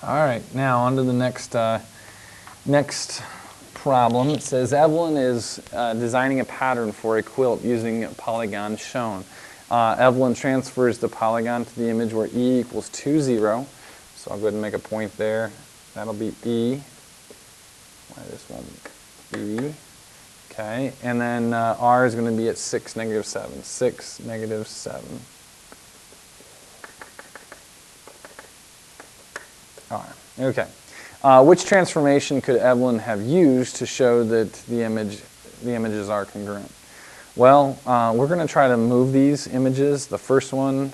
All right, now on to the next problem. It says Evelyn is designing a pattern for a quilt using polygons shown. Evelyn transfers the polygon to the image where E equals 2, 0. So I'll go ahead and make a point there. That'll be E. Why this one? E. Okay, and then R is going to be at 6, negative 7. 6, negative 7. R. Okay. Which transformation could Evelyn have used to show that the images are congruent? Well, we're going to try to move these images. The first one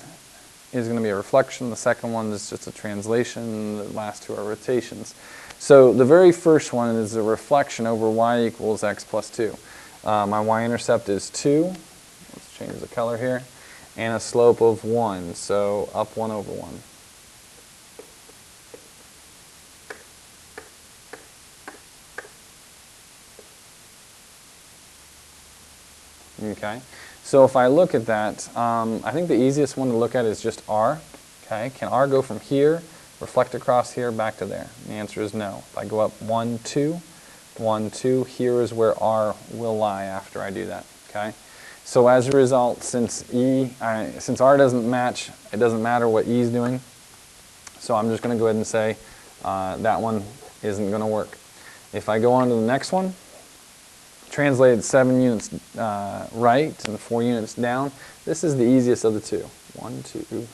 is going to be a reflection. The second one is just a translation. The last two are rotations. So the very first one is a reflection over y equals x plus 2. My y-intercept is 2. Let's change the color here. And a slope of 1, so up 1 over 1. Okay, so if I look at that, I think the easiest one to look at is just R. Okay, can R go from here, reflect across here, back to there? The answer is no. If I go up 1, 2, 1, 2, here is where R will lie after I do that. Okay, so as a result, since R doesn't match, it doesn't matter what E is doing. So I'm just going to go ahead and say that one isn't going to work. If I go on to the next one, translated 7 units right and 4 units down. This is the easiest of the two. 1, 2,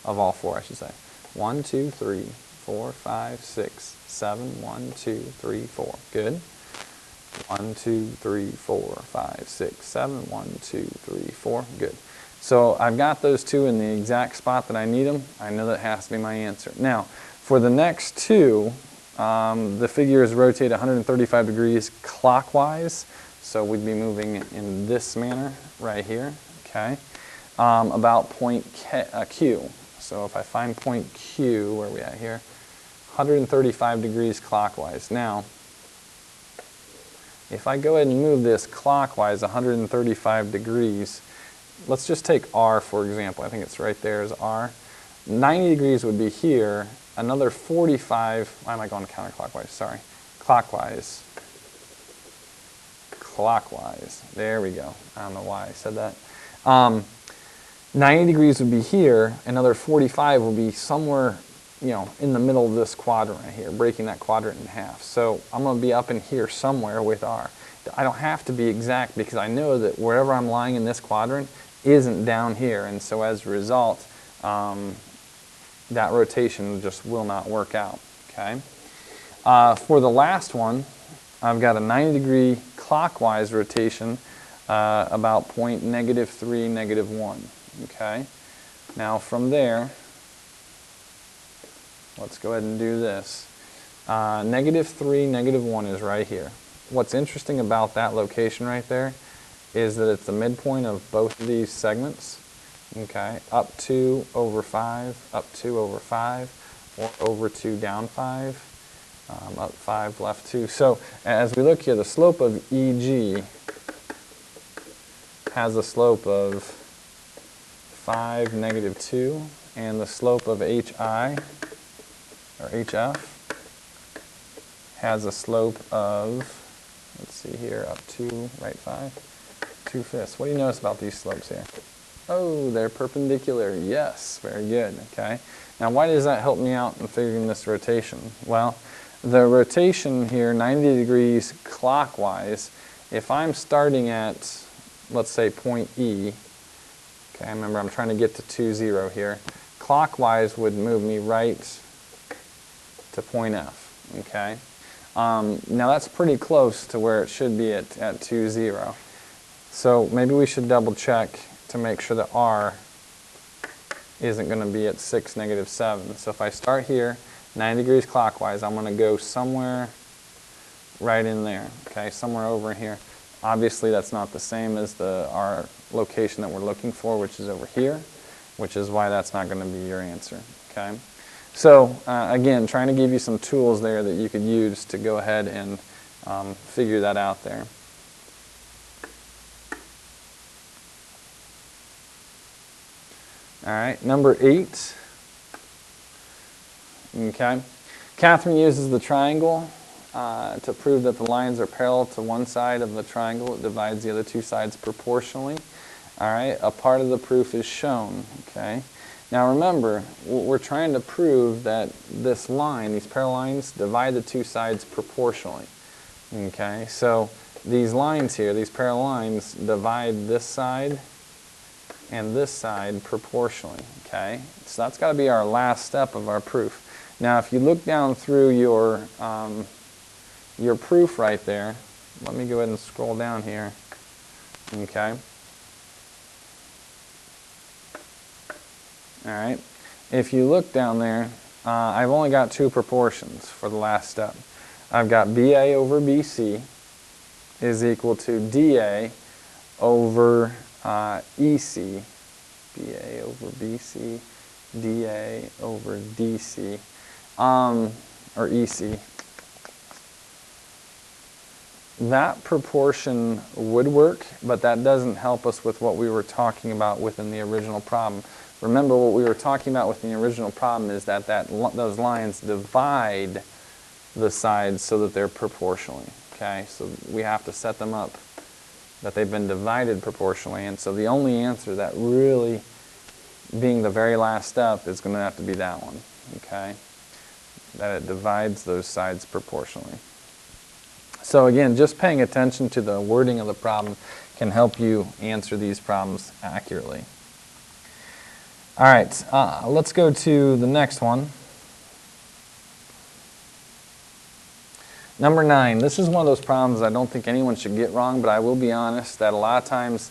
of all 4, I should say. 1, 2, 3, 4, 5, 6, 7, 1, 2, 3, 4. Good. 1, 2, 3, 4, 5, 6, 7, 1, 2, 3, 4. Good. So I've got those two in the exact spot that I need them. I know that has to be my answer. Now, for the next two, the figure is rotated 135 degrees clockwise. So we'd be moving in this manner right here, okay, about point Q. So if I find point Q, where are we at here? 135 degrees clockwise. Now, if I go ahead and move this clockwise 135 degrees, let's just take R for example. I think it's right there is R. 90 degrees would be here. Another 45, why am I going counterclockwise? Sorry, clockwise. Clockwise. There we go. I don't know why I said that. 90 degrees would be here. Another 45 will be somewhere, in the middle of this quadrant right here, breaking that quadrant in half. So I'm going to be up in here somewhere with R. I don't have to be exact because I know that wherever I'm lying in this quadrant isn't down here, and so as a result, that rotation just will not work out. Okay. For the last one, I've got a 90 degree clockwise rotation about point -3, -1. Okay. Now from there, let's go ahead and do this. -3, -1 is right here. What's interesting about that location right there is that it's the midpoint of both of these segments. Okay, up 2 over 5, up 2 over 5, or over 2 down 5, up 5, left 2. So as we look here, the slope of EG has a slope of 5, -2, and the slope of HI, or HF, has a slope of, let's see here, up 2, right 5, 2/5. What do you notice about these slopes here? Oh, they're perpendicular. Yes, very good. Okay. Now, why does that help me out in figuring this rotation? Well, the rotation here, 90 degrees clockwise, if I'm starting at, let's say, point E, okay, remember I'm trying to get to 2, 0 here, clockwise would move me right to point F. Okay. Now, that's pretty close to where it should be at 2, 0. So maybe we should double check to make sure that R isn't going to be at 6, -7. So if I start here, 90 degrees clockwise, I'm going to go somewhere right in there, okay, somewhere over here. Obviously, that's not the same as our location that we're looking for, which is over here, which is why that's not going to be your answer, okay? So, again, trying to give you some tools there that you could use to go ahead and figure that out there. All right, number 8. Okay, Catherine uses the triangle to prove that the lines are parallel to one side of the triangle. It divides the other two sides proportionally. All right, a part of the proof is shown. Okay. Now remember, we're trying to prove that this line, these parallel lines, divide the two sides proportionally. Okay, so these lines here, these parallel lines, divide this side and this side proportionally. Okay, so that's got to be our last step of our proof. Now, if you look down through your proof right there, let me go ahead and scroll down here. Okay. All right. If you look down there, I've only got two proportions for the last step. I've got BA over BC is equal to DA over EC. BA over BC, DA over DC, or EC. That proportion would work, but that doesn't help us with what we were talking about within the original problem. Remember, what we were talking about with the original problem is that those lines divide the sides so that they're proportionally. Okay, so we have to set them up that they've been divided proportionally, and so the only answer, that really being the very last step, is going to have to be that one. Okay, that it divides those sides proportionally. So again, just paying attention to the wording of the problem can help you answer these problems accurately. All right, let's go to the next one. Number 9, this is one of those problems I don't think anyone should get wrong, but I will be honest that a lot of times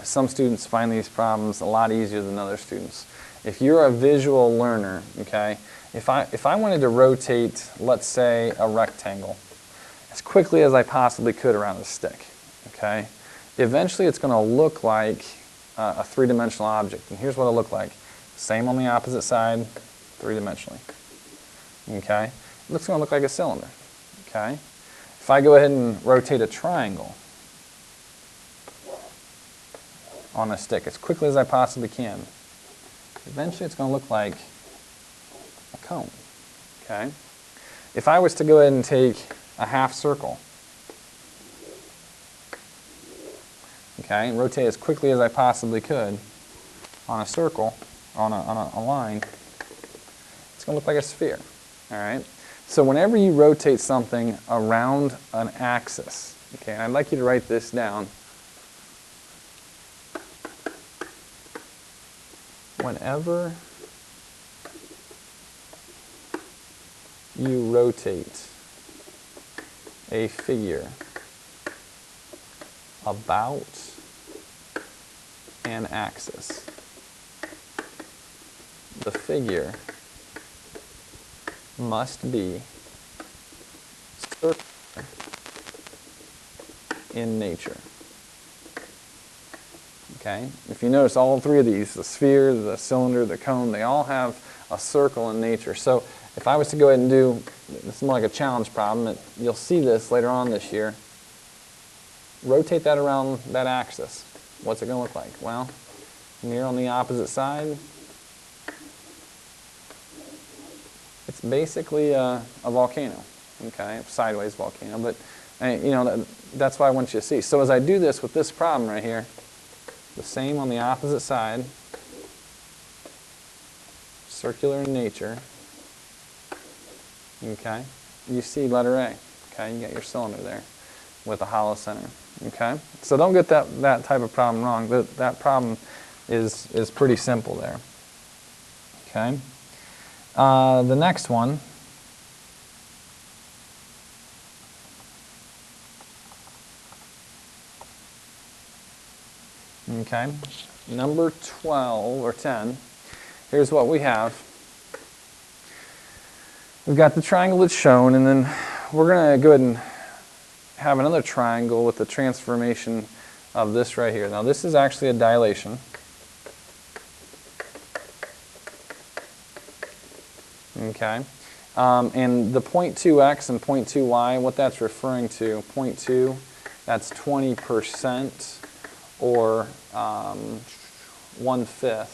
some students find these problems a lot easier than other students. If you're a visual learner, okay, if I wanted to rotate, let's say, a rectangle as quickly as I possibly could around a stick, okay, eventually it's going to look like a three-dimensional object. And here's what it'll look like. Same on the opposite side, three-dimensionally. Okay? It looks going to look like a cylinder. Okay? If I go ahead and rotate a triangle on a stick as quickly as I possibly can, eventually it's going to look like a cone. Okay? If I was to go ahead and take a half circle, okay, and rotate as quickly as I possibly could on a circle, on a line, it's going to look like a sphere. All right? So whenever you rotate something around an axis, okay, and I'd like you to write this down. Whenever you rotate a figure about an axis, the figure must be circular in nature. Okay? If you notice, all three of these, the sphere, the cylinder, the cone, they all have a circle in nature. So if I was to go ahead and do, this is more like a challenge problem, you'll see this later on this year, rotate that around that axis. What's it going to look like? Well, here on the opposite side, it's basically a volcano, okay, a sideways volcano, but you know, that's what I want you to see. So as I do this with this problem right here, the same on the opposite side, circular in nature, okay, you see letter A, okay, you got your cylinder there with a hollow center, okay. So don't get that type of problem wrong. That problem is pretty simple there, okay. The next one, okay, number 12 or 10, here's what we have. We've got the triangle that's shown, and then we're going to go ahead and have another triangle with the transformation of this right here. Now this is actually a dilation. Okay, and the 0.2x and 0.2y, what that's referring to, 0.2, that's 20%, or 1/5.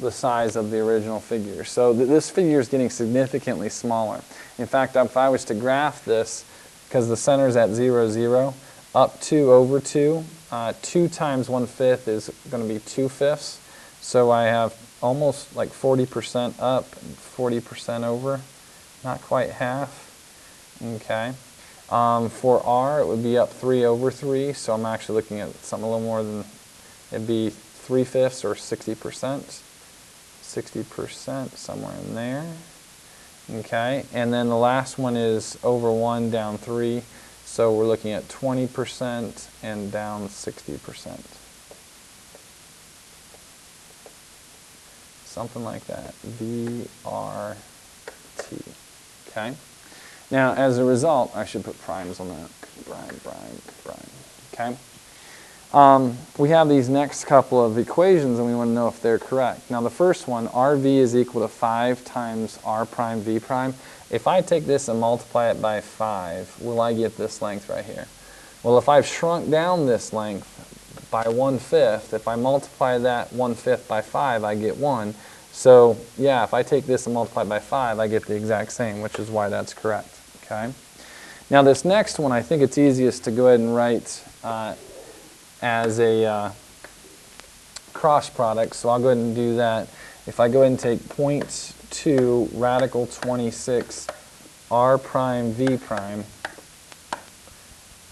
the size of the original figure. So this figure is getting significantly smaller. In fact, if I was to graph this, because the center is at 0, 0, up 2 over 2, 2 times 1/5 is going to be 2/5. So I have almost like 40% up and 40% over, not quite half. Okay. For R, it would be up 3 over 3, so I'm actually looking at something a little more than, it'd be 3/5 or 60%. 60%, somewhere in there. Okay, and then the last one is over 1, down 3, so we're looking at 20% and down 60%. Something like that, VRT, okay? Now, as a result, I should put primes on that, prime, okay? We have these next couple of equations and we want to know if they're correct. Now the first one, RV is equal to 5 times R prime V prime. If I take this and multiply it by 5, will I get this length right here? Well, if I've shrunk down this length by 1/5, if I multiply that 1/5 by 5, I get 1. So yeah, if I take this and multiply it by 5, I get the exact same, which is why that's correct. Okay. Now this next one, I think it's easiest to go ahead and write as a cross product, so I'll go ahead and do that. If I go ahead and take 0.2 radical 26 R prime V prime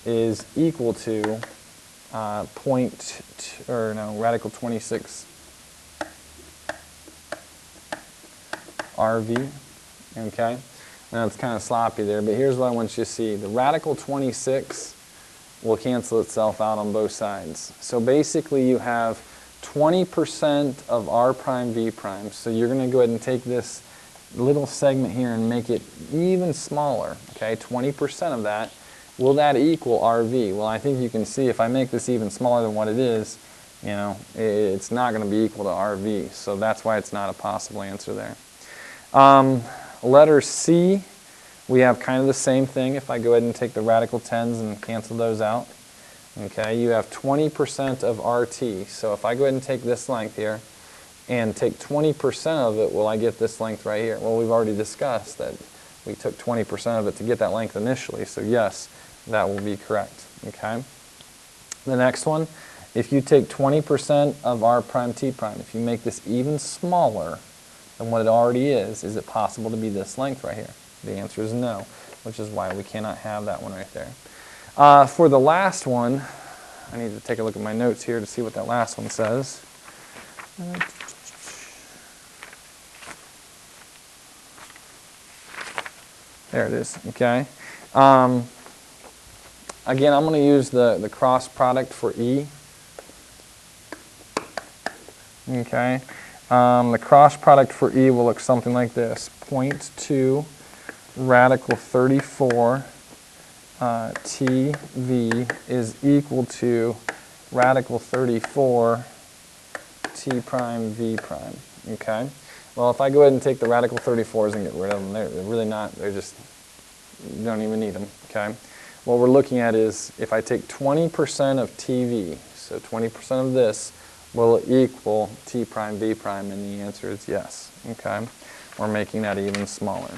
is equal to radical 26 RV, okay? Now it's kind of sloppy there, but here's what I want you to see. The radical 26 will cancel itself out on both sides. So basically you have 20% of R prime V prime. So you're going to go ahead and take this little segment here and make it even smaller, okay? 20% of that. Will that equal RV? Well, I think you can see if I make this even smaller than what it is, you know, it's not going to be equal to RV. So that's why it's not a possible answer there. Letter C, we have kind of the same thing. If I go ahead and take the radical 10s and cancel those out, okay, you have 20% of RT. So if I go ahead and take this length here and take 20% of it, will I get this length right here? Well, we've already discussed that we took 20% of it to get that length initially. So yes, that will be correct, okay? The next one, if you take 20% of R prime T prime, if you make this even smaller than what it already is it possible to be this length right here? The answer is no, which is why we cannot have that one right there. For the last one, I need to take a look at my notes here to see what that last one says. There it is, okay. Again, I'm going to use the cross product for E. Okay. The cross product for E will look something like this. 0.2 radical 34 TV is equal to radical 34 T prime V prime. Okay. Well, if I go ahead and take the radical 34s and get rid of them, they're really not, they're just, you don't even need them. Okay. What we're looking at is if I take 20% of TV, so 20% of this, will it equal T prime V prime? And the answer is yes. Okay. We're making that even smaller.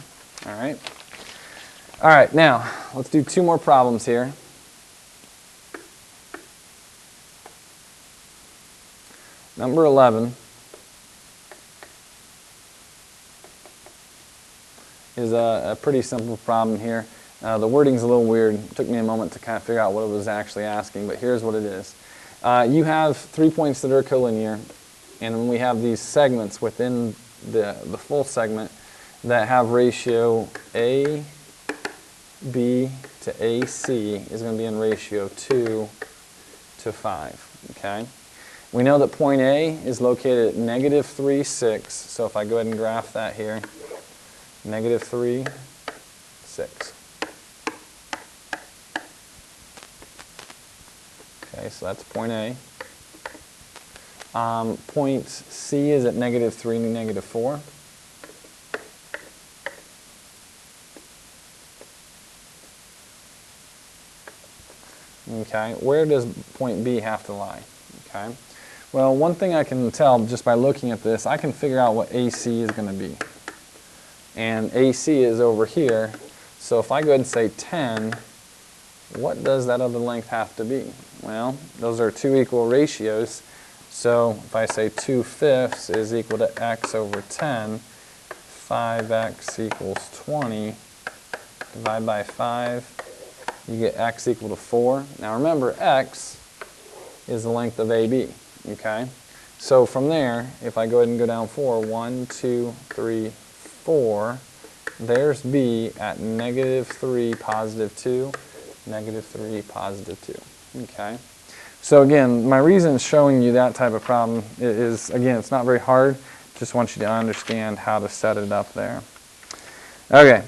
All right. All right, now let's do 2 more problems here. Number 11 is a pretty simple problem here. The wording's a little weird. It took me a moment to kind of figure out what it was actually asking, but here's what it is. You have 3 points that are collinear, and then we have these segments within the full segment that have ratio A, B to AC is going to be in ratio 2 to 5. Okay? We know that point A is located at negative 3, 6. So if I go ahead and graph that here, negative 3, 6. Okay, so that's point A. Point C is at negative 3, negative 4. Okay, where does point B have to lie? Okay, Well, one thing I can tell just by looking at this, I can figure out what AC is going to be. And AC is over here. So if I go ahead and say 10, what does that other length have to be? Well, those are two equal ratios. So if I say 2/5 is equal to x over 10, 5x equals 20, divide by 5, you get x equal to 4. Now remember, x is the length of AB, okay? So from there, if I go ahead and go down 4, 1, 2, 3, 4, there's B at -3, +2, -3, +2, okay? So again, my reason showing you that type of problem is, again, it's not very hard. Just want you to understand how to set it up there. Okay,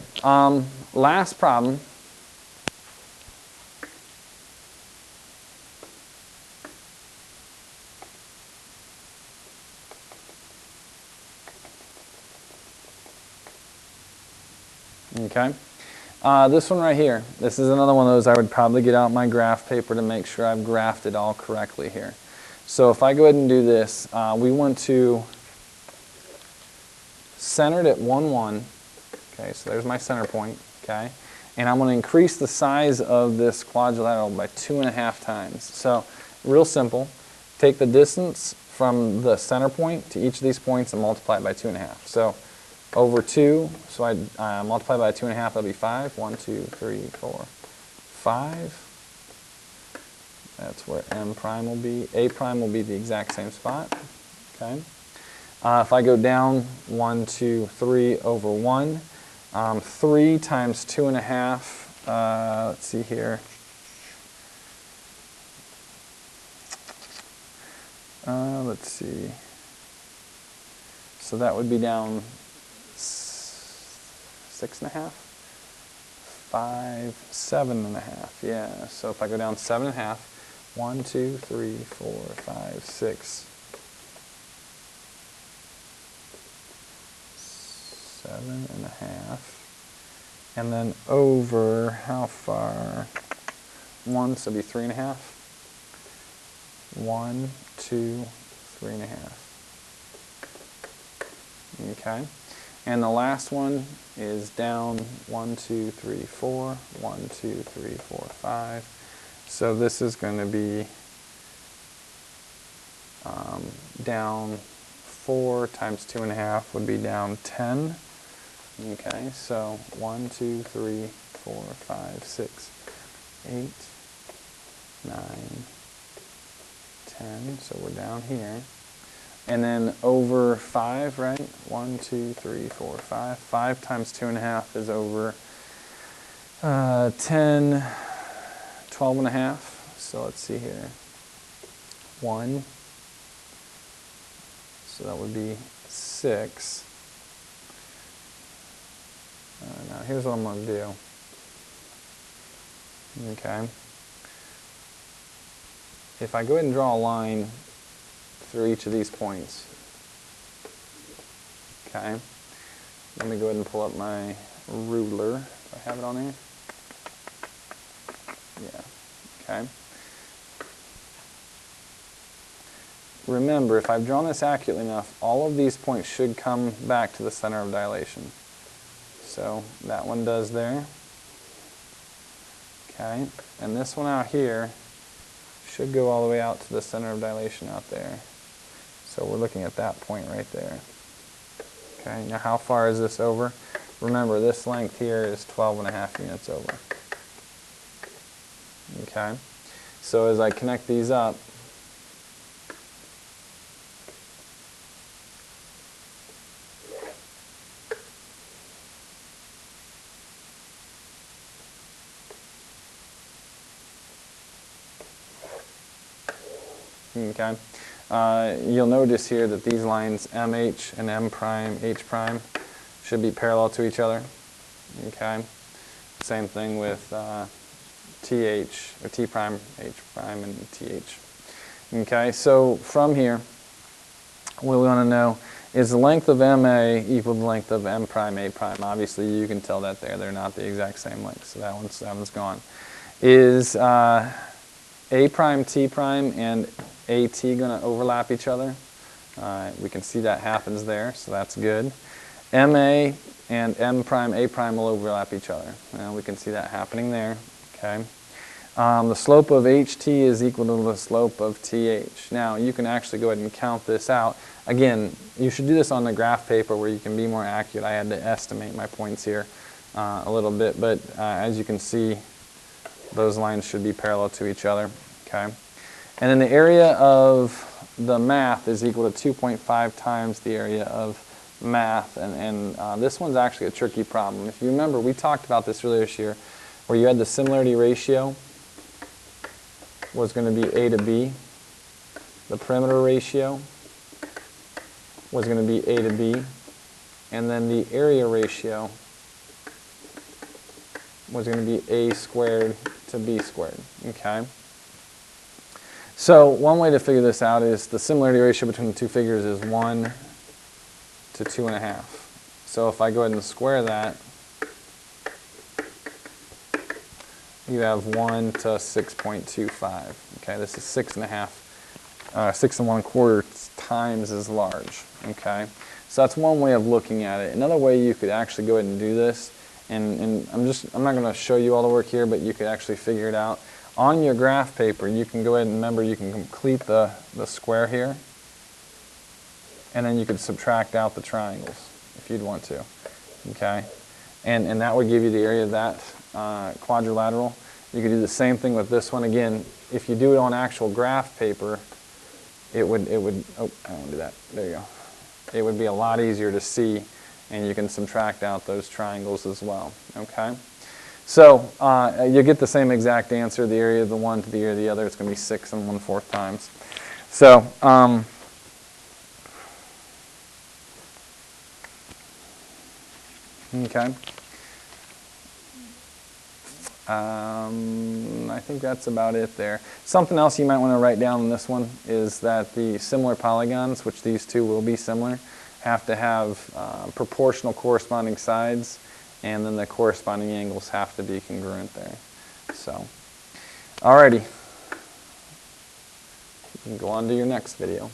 last problem. Okay, this one right here, this is another one of those I would probably get out my graph paper to make sure I've graphed it all correctly here. So if I go ahead and do this, we want to center it at 1, 1. Okay, so there's my center point. Okay, and I'm going to increase the size of this quadrilateral by 2.5 times. So real simple, take the distance from the center point to each of these points and multiply it by 2.5. So over 2, so I multiply by 2.5, that'll be 5. 1, 2, 3, 4, 5. That's where M prime will be. A prime will be the exact same spot. Okay. If I go down 1, 2, 3 over 1, 3 times 2.5, let's see here. Let's see. So that would be down 6.5, 5, 7.5. Yeah. So if I go down 7.5, 1, 2, 3, 4, 5, 6, 7.5, and then over how far? 1, so it'll be 3.5. 1, 2, 3.5. Okay. And the last one is down 1, 2, 3, 4, 1, 2, 3, 4, 5. So this is going to be down 4 times 2.5 would be down 10. Okay, so 1, 2, 3, 4, 5, 6, 8, 9, 10. So we're down here. And then over 5, right? 1, 2, 3, 4, 5. 5 times 2.5 is over 10, 12.5. So let's see here. 1. So that would be 6. Now here's what I'm going to do. Okay. If I go ahead and draw a line through each of these points. Okay. Let me go ahead and pull up my ruler. Do I have it on here? Yeah. Okay. Remember, if I've drawn this accurately enough, all of these points should come back to the center of dilation. So that one does there. Okay. And this one out here should go all the way out to the center of dilation out there. So we're looking at that point right there. Okay, now how far is this over? Remember, this length here is 12.5 units over. Okay, so as I connect these up, okay, you'll notice here that these lines MH and M prime, H prime should be parallel to each other. Okay, same thing with TH, or T prime, H prime, and TH. Okay, so from here, what we want to know is the length of MA equal to the length of M prime, A prime. Obviously, you can tell that there. They're not the exact same length, so that one's gone. Is A prime, T prime, and AT going to overlap each other. We can see that happens there, so that's good. MA and M prime, A prime will overlap each other. We can see that happening there. Okay. The slope of HT is equal to the slope of TH. Now, you can actually go ahead and count this out. Again, you should do this on the graph paper where you can be more accurate. I had to estimate my points here a little bit, but as you can see, those lines should be parallel to each other. Okay. And then the area of the math is equal to 2.5 times the area of math, and this one's actually a tricky problem. If you remember, we talked about this earlier this year, where you had the similarity ratio was going to be A to B. The perimeter ratio was going to be A to B. And then the area ratio was going to be A squared to B squared. Okay. So one way to figure this out is the similarity ratio between the two figures is 1 to 2.5. So if I go ahead and square that, you have 1 to 6.25. Okay, this is 6 1/4 times as large. Okay, so that's one way of looking at it. Another way you could actually go ahead and do this, and I'm not going to show you all the work here, but you could actually figure it out on your graph paper. You can go ahead and remember you can complete the square here, and then you could subtract out the triangles if you'd want to. Okay, and that would give you the area of that quadrilateral. You could do the same thing with this one. Again, if you do it on actual graph paper, it would, oh, I don't want to do that. There you go. It would be a lot easier to see, and you can subtract out those triangles as well. Okay? So you'll get the same exact answer, the area of the one to the area of the other. It's going to be 6 1/4 times. So, okay. I think that's about it there. Something else you might want to write down on this one is that the similar polygons, which these two will be similar, have to have proportional corresponding sides, and then the corresponding angles have to be congruent there. So, alrighty. You can go on to your next video.